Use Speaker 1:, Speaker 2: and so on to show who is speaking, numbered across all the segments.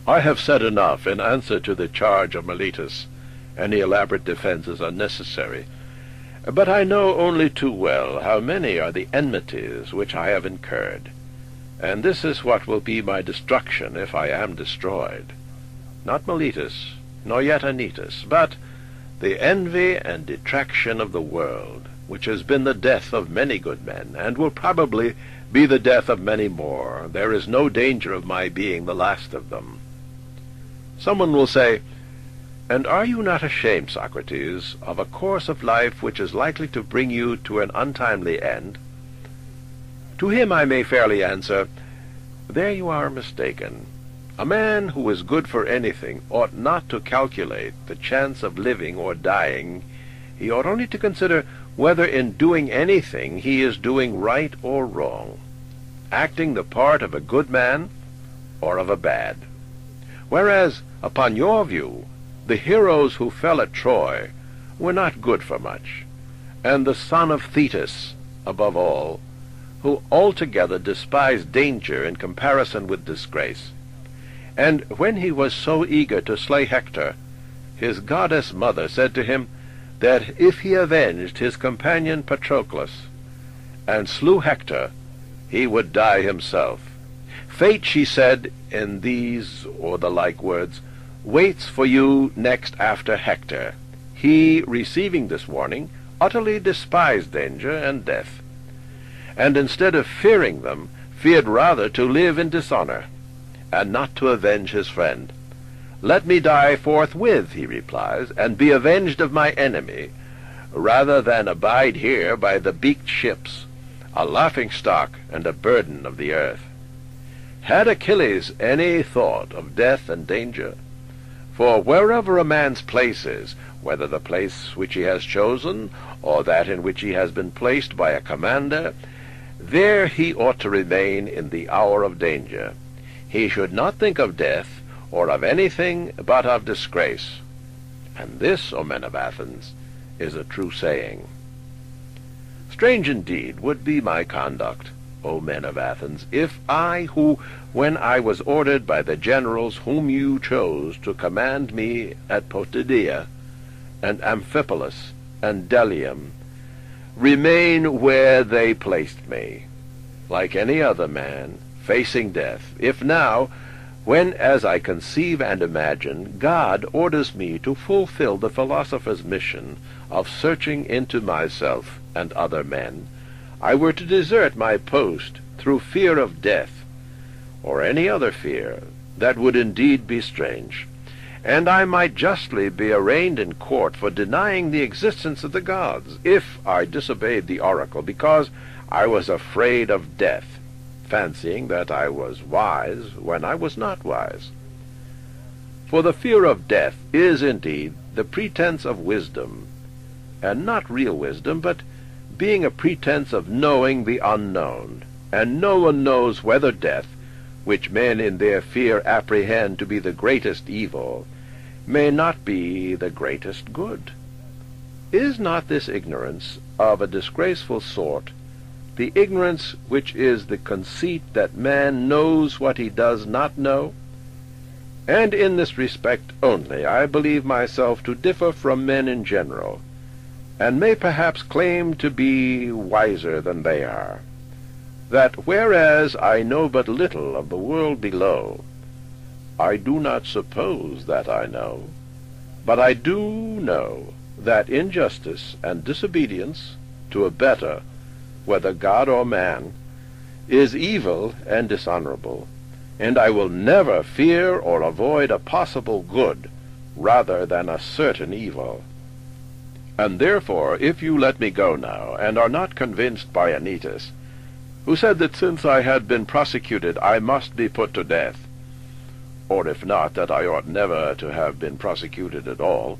Speaker 1: I have said enough in answer to the charge of Meletus. Any elaborate defense is unnecessary. But I know only too well how many are the enmities which I have incurred, and this is what will be my destruction if I am destroyed. Not Meletus, nor yet Anytus, but the envy and detraction of the world, which has been the death of many good men, and will probably be the death of many more. There is no danger of my being the last of them. Someone will say, "And are you not ashamed, Socrates, of a course of life which is likely to bring you to an untimely end?" To him I may fairly answer, "There you are mistaken. A man who is good for anything ought not to calculate the chance of living or dying. He ought only to consider whether in doing anything he is doing right or wrong, acting the part of a good man or of a bad. Whereas, upon your view, the heroes who fell at Troy were not good for much, and the son of Thetis, above all, who altogether despised danger in comparison with disgrace. And when he was so eager to slay Hector, his goddess mother said to him that if he avenged his companion Patroclus and slew Hector, he would die himself. Fate, she said, in these or the like words, waits for you next after Hector. He, receiving this warning, utterly despised danger and death, and instead of fearing them, feared rather to live in dishonor, and not to avenge his friend. Let me die forthwith, he replies, and be avenged of my enemy, rather than abide here by the beaked ships, a laughing-stock and a burden of the earth. Had Achilles any thought of death and danger? For wherever a man's place is, whether the place which he has chosen, or that in which he has been placed by a commander, there he ought to remain in the hour of danger. He should not think of death, or of anything but of disgrace. And this, O men of Athens, is a true saying. Strange indeed would be my conduct, O men of Athens, if I, who, when I was ordered by the generals whom you chose to command me at Potidaea, and Amphipolis, and Delium, remain where they placed me, like any other man, facing death, if now, when, as I conceive and imagine, God orders me to fulfill the philosopher's mission of searching into myself and other men, I were to desert my post through fear of death, or any other fear, that would indeed be strange, and I might justly be arraigned in court for denying the existence of the gods, if I disobeyed the oracle because I was afraid of death, fancying that I was wise when I was not wise. For the fear of death is indeed the pretense of wisdom, and not real wisdom, but being a pretense of knowing the unknown, and no one knows whether death, which men in their fear apprehend to be the greatest evil, may not be the greatest good. Is not this ignorance of a disgraceful sort the ignorance which is the conceit that man knows what he does not know? And in this respect only I believe myself to differ from men in general, and may perhaps claim to be wiser than they are, that whereas I know but little of the world below, I do not suppose that I know, but I do know that injustice and disobedience to a better, whether God or man, is evil and dishonorable, and I will never fear or avoid a possible good rather than a certain evil. And therefore, if you let me go now, and are not convinced by Anytus, who said that since I had been prosecuted I must be put to death, or if not, that I ought never to have been prosecuted at all,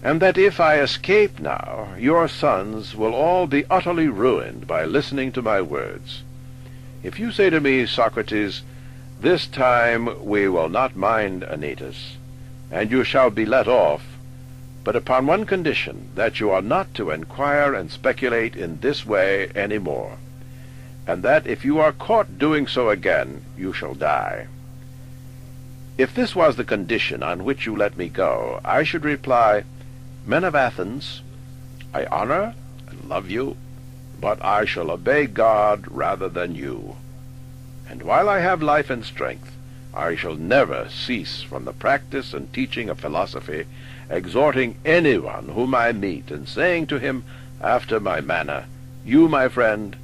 Speaker 1: and that if I escape now, your sons will all be utterly ruined by listening to my words. If you say to me, Socrates, this time we will not mind Anytus, and you shall be let off, but upon one condition, that you are not to inquire and speculate in this way any more, and that if you are caught doing so again, you shall die. If this was the condition on which you let me go, I should reply, Men of Athens, I honor and love you, but I shall obey God rather than you. And while I have life and strength, I shall never cease from the practice and teaching of philosophy, exhorting anyone whom I meet, and saying to him after my manner, You, my friend,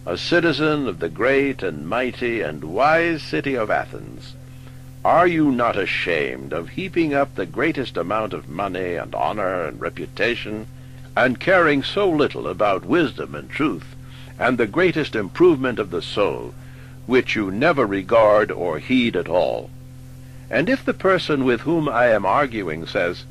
Speaker 1: a citizen of the great and mighty and wise city of Athens, are you not ashamed of heaping up the greatest amount of money and honor and reputation, and caring so little about wisdom and truth, and the greatest improvement of the soul, which you never regard or heed at all? And if the person with whom I am arguing says,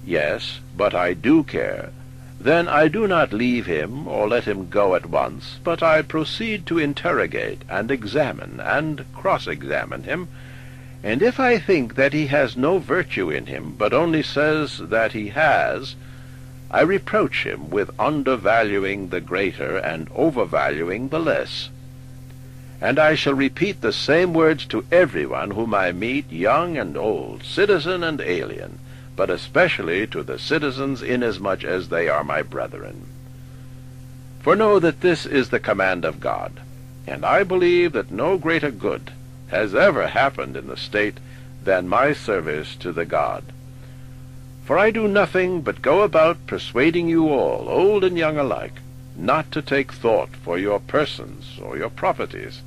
Speaker 1: Yes, but I do care, then I do not leave him or let him go at once, but I proceed to interrogate and examine and cross-examine him, and if I think that he has no virtue in him, but only says that he has, I reproach him with undervaluing the greater and overvaluing the less. And I shall repeat the same words to everyone whom I meet, young and old, citizen and alien, but especially to the citizens, inasmuch as they are my brethren. For know that this is the command of God, and I believe that no greater good has ever happened in the state than my service to the God. For I do nothing but go about persuading you all, old and young alike, not to take thought for your persons or your properties,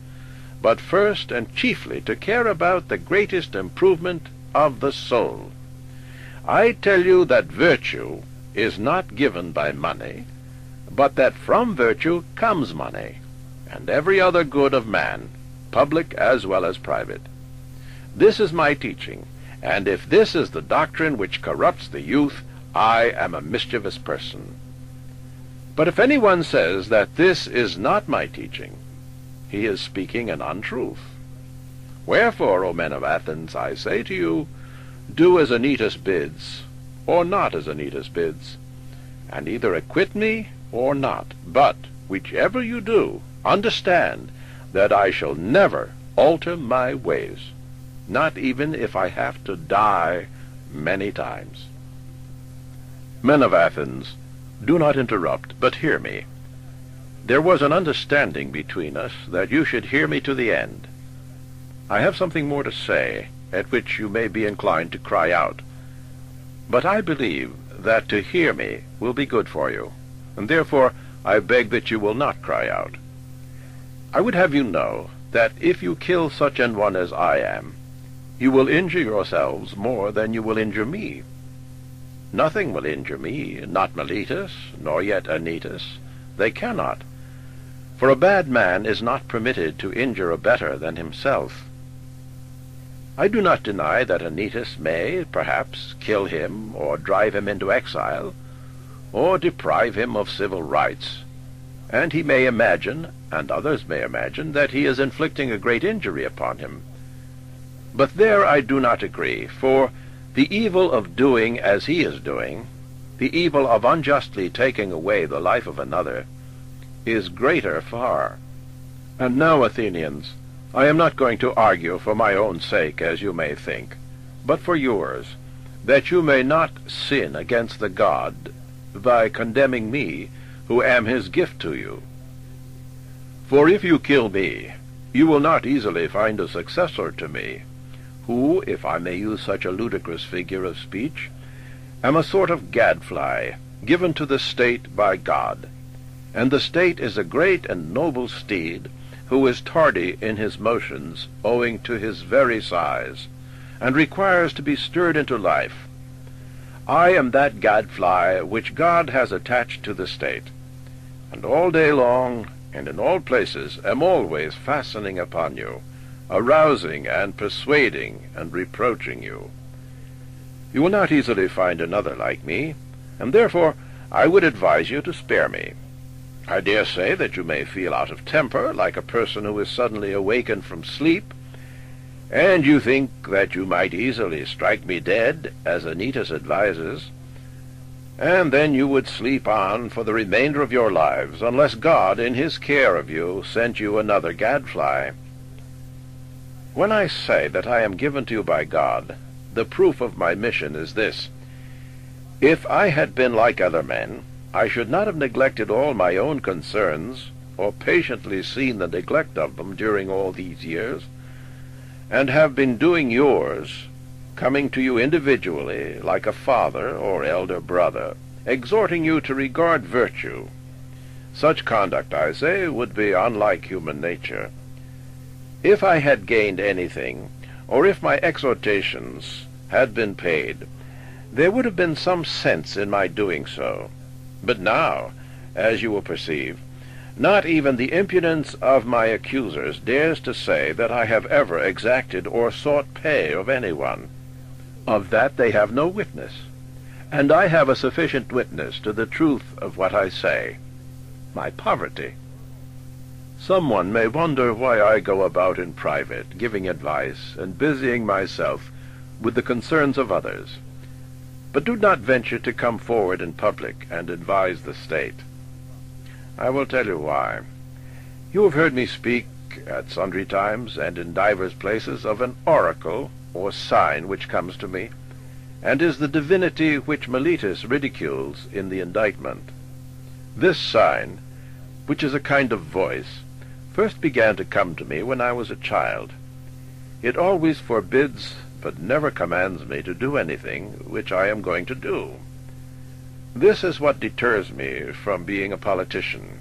Speaker 1: but first and chiefly to care about the greatest improvement of the soul. I tell you that virtue is not given by money, but that from virtue comes money, and every other good of man, public as well as private. This is my teaching, and if this is the doctrine which corrupts the youth, I am a mischievous person. But if anyone says that this is not my teaching, he is speaking an untruth. Wherefore, O men of Athens, I say to you, do as Anytus bids, or not as Anytus bids, and either acquit me or not. But, whichever you do, understand that I shall never alter my ways, not even if I have to die many times. Men of Athens, do not interrupt, but hear me. There was an understanding between us that you should hear me to the end. I have something more to say, at which you may be inclined to cry out. But I believe that to hear me will be good for you, and therefore I beg that you will not cry out. I would have you know that if you kill such an one as I am, you will injure yourselves more than you will injure me. Nothing will injure me, not Meletus, nor yet Anytus. They cannot. For a bad man is not permitted to injure a better than himself. I do not deny that Anytus may, perhaps, kill him, or drive him into exile, or deprive him of civil rights, and he may imagine, and others may imagine, that he is inflicting a great injury upon him. But there I do not agree, for the evil of doing as he is doing, the evil of unjustly taking away the life of another, is greater far. And now, Athenians, I am not going to argue for my own sake, as you may think, but for yours, that you may not sin against the God by condemning me, who am his gift to you. For if you kill me, you will not easily find a successor to me, who, if I may use such a ludicrous figure of speech, am a sort of gadfly, given to the state by God, and the state is a great and noble steed, who is tardy in his motions, owing to his very size, and requires to be stirred into life. I am that gadfly which God has attached to the state, and all day long, and in all places, am always fastening upon you, arousing and persuading and reproaching you. You will not easily find another like me, and therefore I would advise you to spare me. I dare say that you may feel out of temper, like a person who is suddenly awakened from sleep, and you think that you might easily strike me dead, as Anytus advises, and then you would sleep on for the remainder of your lives, unless God, in his care of you, sent you another gadfly. When I say that I am given to you by God, the proof of my mission is this. If I had been like other men, I should not have neglected all my own concerns, or patiently seen the neglect of them during all these years, and have been doing yours, coming to you individually, like a father or elder brother, exhorting you to regard virtue. Such conduct, I say, would be unlike human nature. If I had gained anything, or if my exhortations had been paid, there would have been some sense in my doing so. But now, as you will perceive, not even the impudence of my accusers dares to say that I have ever exacted or sought pay of anyone. Of that they have no witness, and I have a sufficient witness to the truth of what I say, my poverty. Someone may wonder why I go about in private, giving advice and busying myself with the concerns of others, but do not venture to come forward in public and advise the state. I will tell you why. You have heard me speak at sundry times and in divers places of an oracle or sign which comes to me, and is the divinity which Meletus ridicules in the indictment. This sign, which is a kind of voice, first began to come to me when I was a child. It always forbids but never commands me to do anything which I am going to do. This is what deters me from being a politician,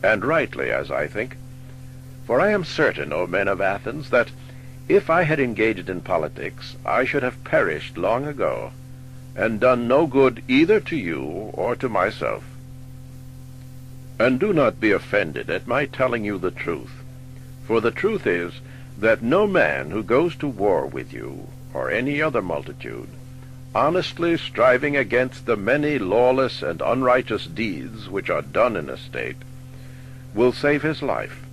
Speaker 1: and rightly, as I think, for I am certain, O men of Athens, that if I had engaged in politics, I should have perished long ago, and done no good either to you or to myself. And do not be offended at my telling you the truth, for the truth is that no man who goes to war with you, or any other multitude, honestly striving against the many lawless and unrighteous deeds which are done in a state, will save his life.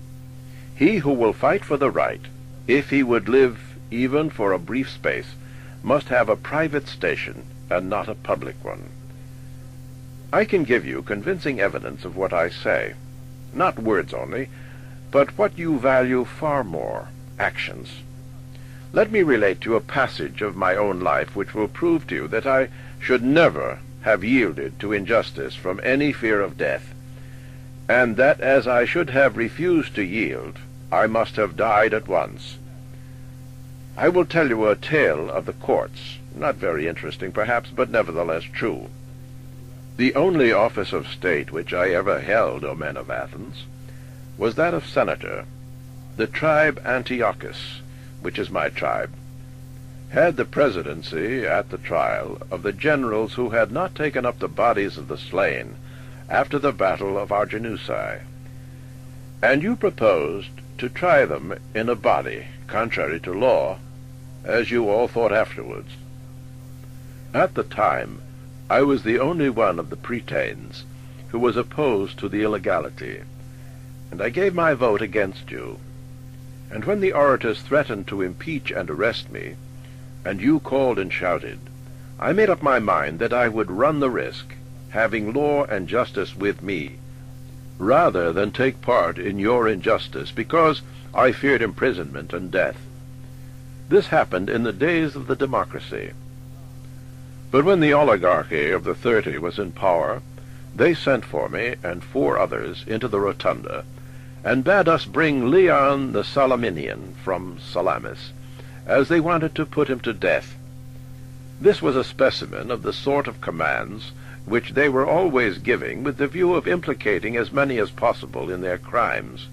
Speaker 1: He who will fight for the right, if he would live even for a brief space, must have a private station and not a public one. I can give you convincing evidence of what I say, not words only, but what you value far more, actions. Let me relate to you a passage of my own life which will prove to you that I should never have yielded to injustice from any fear of death, and that as I should have refused to yield, I must have died at once. I will tell you a tale of the courts, not very interesting perhaps, but nevertheless true. The only office of state which I ever held, O men of Athens, was that of senator. The tribe Antiochus, which is my tribe, had the presidency at the trial of the generals who had not taken up the bodies of the slain after the battle of Arginusae, and you proposed to try them in a body, contrary to law, as you all thought afterwards. At the time, I was the only one of the prytanes who was opposed to the illegality, and I gave my vote against you. And when the orators threatened to impeach and arrest me, and you called and shouted, I made up my mind that I would run the risk, having law and justice with me, rather than take part in your injustice, because I feared imprisonment and death. This happened in the days of the democracy. But when the oligarchy of the 30 was in power, they sent for me and 4 others into the rotunda, and bade us bring Leon the Salaminian from Salamis, as they wanted to put him to death. This was a specimen of the sort of commands which they were always giving with the view of implicating as many as possible in their crimes.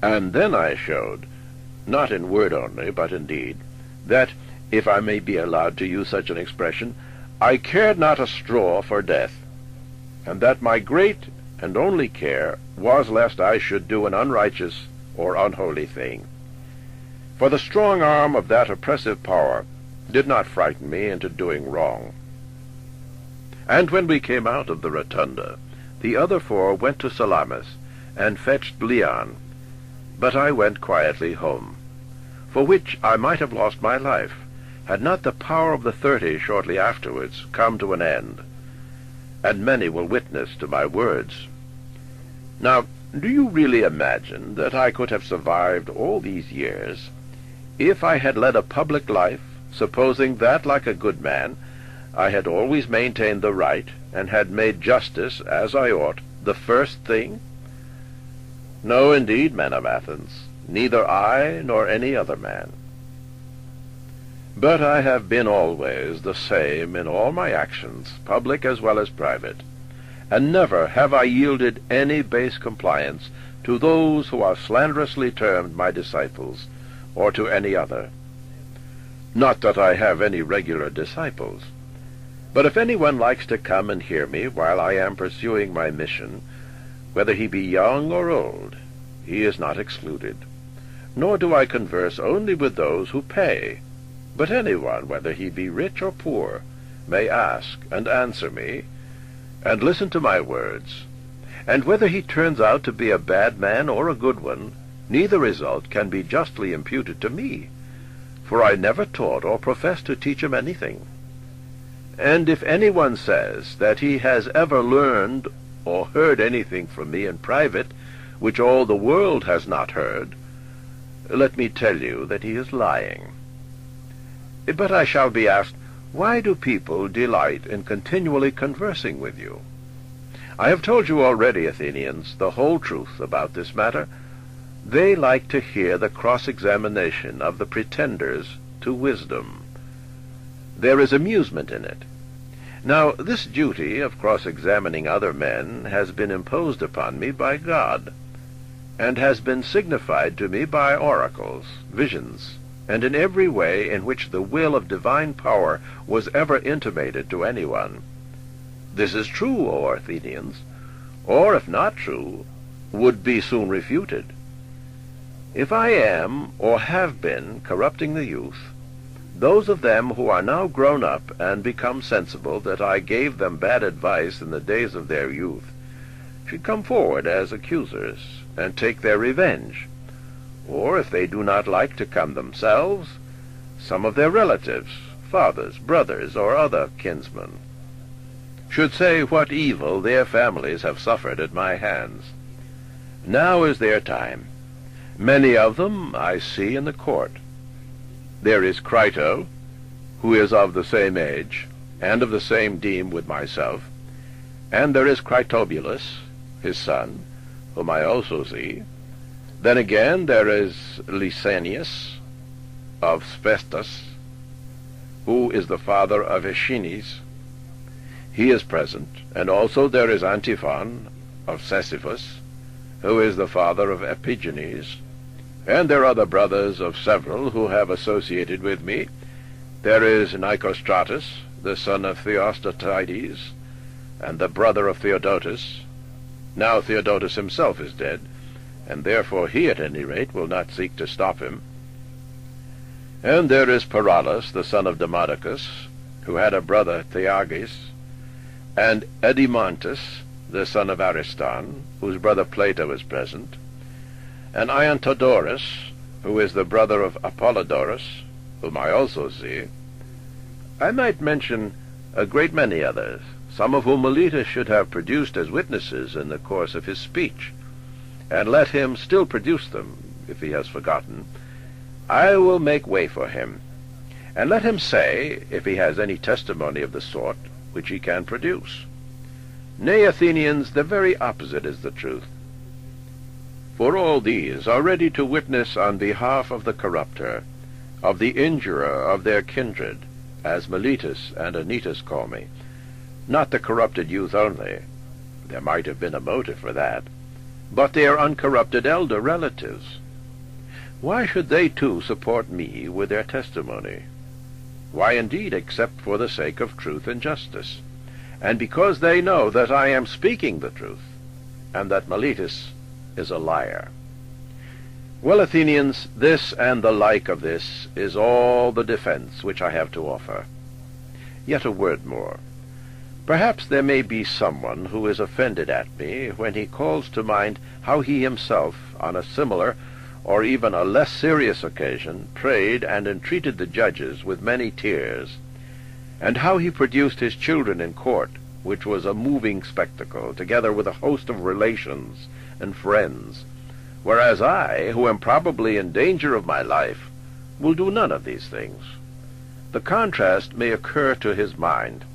Speaker 1: And then I showed, not in word only, but in deed, that, if I may be allowed to use such an expression, I cared not a straw for death, and that my great and only care was lest I should do an unrighteous or unholy thing. For the strong arm of that oppressive power did not frighten me into doing wrong. And when we came out of the rotunda, the other 4 went to Salamis and fetched Leon, but I went quietly home, for which I might have lost my life, had not the power of the 30 shortly afterwards come to an end, and many will witness to my words. Now, Do you really imagine that I could have survived all these years if I had led a public life, supposing that, like a good man, I had always maintained the right, and had made justice, as I ought, the first thing? No, indeed, men of Athens, neither I nor any other man. But I have been always the same in all my actions, public as well as private, and never have I yielded any base compliance to those who are slanderously termed my disciples, or to any other. Not that I have any regular disciples, but if anyone likes to come and hear me while I am pursuing my mission, whether he be young or old, he is not excluded. Nor do I converse only with those who pay, but anyone, whether he be rich or poor, may ask and answer me, and listen to my words. And whether he turns out to be a bad man or a good one, neither result can be justly imputed to me, for I never taught or professed to teach him anything. And if anyone says that he has ever learned or heard anything from me in private, which all the world has not heard, let me tell you that he is lying. But I shall be asked, why do people delight in continually conversing with you? I have told you already, Athenians, the whole truth about this matter. They like to hear the cross-examination of the pretenders to wisdom. There is amusement in it. Now, this duty of cross-examining other men has been imposed upon me by God, and has been signified to me by oracles, visions, and in every way in which the will of divine power was ever intimated to anyone. This is true, O Athenians, or if not true, would be soon refuted. If I am, or have been, corrupting the youth, those of them who are now grown up and become sensible that I gave them bad advice in the days of their youth, should come forward as accusers, and take their revenge. Or, if they do not like to come themselves, some of their relatives, fathers, brothers, or other kinsmen, should say what evil their families have suffered at my hands. Now is their time. Many of them I see in the court. There is Crito, who is of the same age, and of the same deme with myself, and there is Critobulus, his son, whom I also see. Then again there is Lysanias of Spestus, who is the father of Aeschines. He is present, and also there is Antiphon of Sisyphus, who is the father of Epigenes, and there are other brothers of several who have associated with me. There is Nicostratus, the son of Theostotides, and the brother of Theodotus. Now Theodotus himself is dead, and therefore he at any rate will not seek to stop him. And there is Paralus, the son of Demodocus, who had a brother Theages, and Edemontus, the son of Ariston, whose brother Plato is present, and Iontodorus, who is the brother of Apollodorus, whom I also see. I might mention a great many others, some of whom Meletus should have produced as witnesses in the course of his speech, and let him still produce them, if he has forgotten. I will make way for him, and let him say, if he has any testimony of the sort, which he can produce. Nay, Athenians, the very opposite is the truth. For all these are ready to witness on behalf of the corrupter, of the injurer of their kindred, as Meletus and Anytus call me, not the corrupted youth only. There might have been a motive for that, but their uncorrupted elder relatives. Why should they too support me with their testimony? Why, indeed, except for the sake of truth and justice, and because they know that I am speaking the truth, and that Meletus is a liar. Well, Athenians, this and the like of this is all the defense which I have to offer. Yet a word more. Perhaps there may be someone who is offended at me when he calls to mind how he himself, on a similar or even a less serious occasion, prayed and entreated the judges with many tears, and how he produced his children in court, which was a moving spectacle, together with a host of relations and friends, whereas I, who am probably in danger of my life, will do none of these things. The contrast may occur to his mind,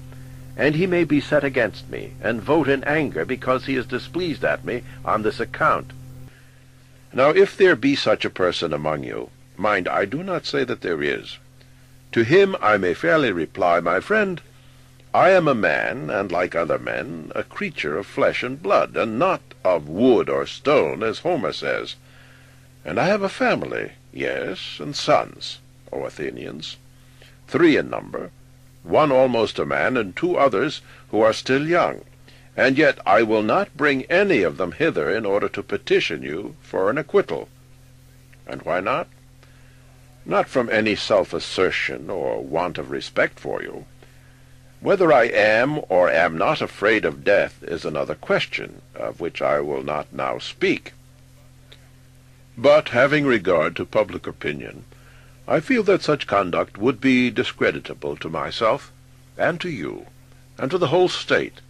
Speaker 1: and he may be set against me, and vote in anger because he is displeased at me on this account. Now if there be such a person among you, mind, I do not say that there is, to him I may fairly reply, my friend, I am a man, and like other men, a creature of flesh and blood, and not of wood or stone, as Homer says. And I have a family, yes, and sons, O Athenians, 3 in number, 1 almost a man, and 2 others who are still young, and yet I will not bring any of them hither in order to petition you for an acquittal. And why not? Not from any self-assertion or want of respect for you. Whether I am or am not afraid of death is another question, of which I will not now speak. But having regard to public opinion, I feel that such conduct would be discreditable to myself, and to you, and to the whole state.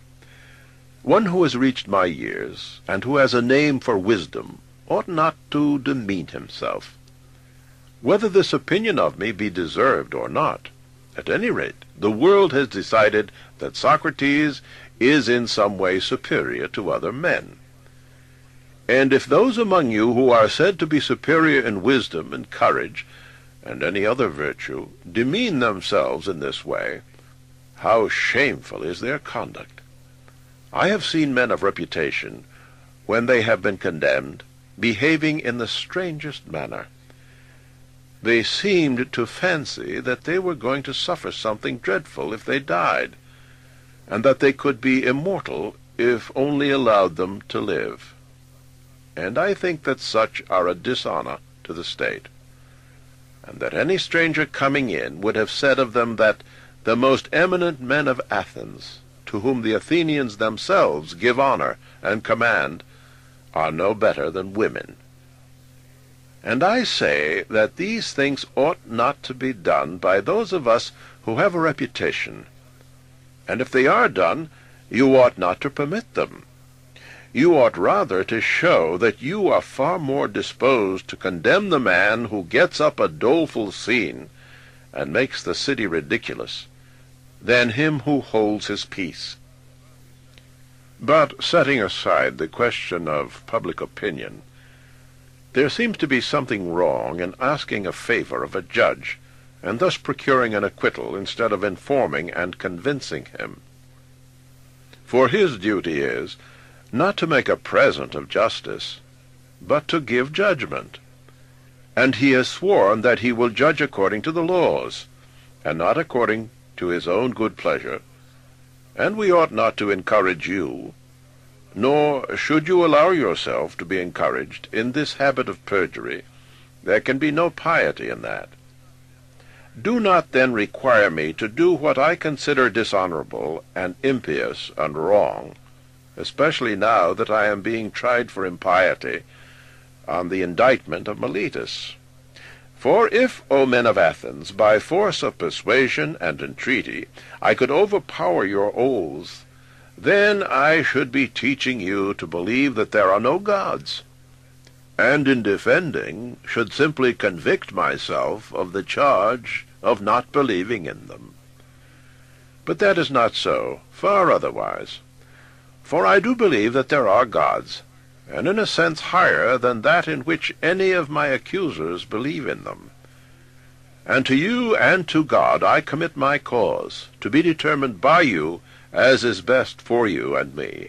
Speaker 1: One who has reached my years, and who has a name for wisdom, ought not to demean himself. Whether this opinion of me be deserved or not, at any rate, the world has decided that Socrates is in some way superior to other men. And if those among you who are said to be superior in wisdom and courage, and any other virtue, demean themselves in this way, how shameful is their conduct! I have seen men of reputation, when they have been condemned, behaving in the strangest manner. They seemed to fancy that they were going to suffer something dreadful if they died, and that they could be immortal if only allowed them to live. And I think that such are a dishonor to the state, and that any stranger coming in would have said of them that the most eminent men of Athens, to whom the Athenians themselves give honor and command, are no better than women. And I say that these things ought not to be done by those of us who have a reputation, and if they are done, you ought not to permit them. You ought rather to show that you are far more disposed to condemn the man who gets up a doleful scene and makes the city ridiculous, than him who holds his peace. But setting aside the question of public opinion, there seems to be something wrong in asking a favor of a judge, and thus procuring an acquittal instead of informing and convincing him. For his duty is not to make a present of justice, but to give judgment. And he has sworn that he will judge according to the laws, and not according to his own good pleasure. And we ought not to encourage you, nor should you allow yourself to be encouraged in this habit of perjury. There can be no piety in that. Do not then require me to do what I consider dishonorable and impious and wrong, especially now that I am being tried for impiety on the indictment of Miletus. For if, O men of Athens, by force of persuasion and entreaty, I could overpower your oaths, then I should be teaching you to believe that there are no gods, and in defending should simply convict myself of the charge of not believing in them. But that is not so, far otherwise. For I do believe that there are gods, and in a sense higher than that in which any of my accusers believe in them. And to you and to God I commit my cause, to be determined by you as is best for you and me.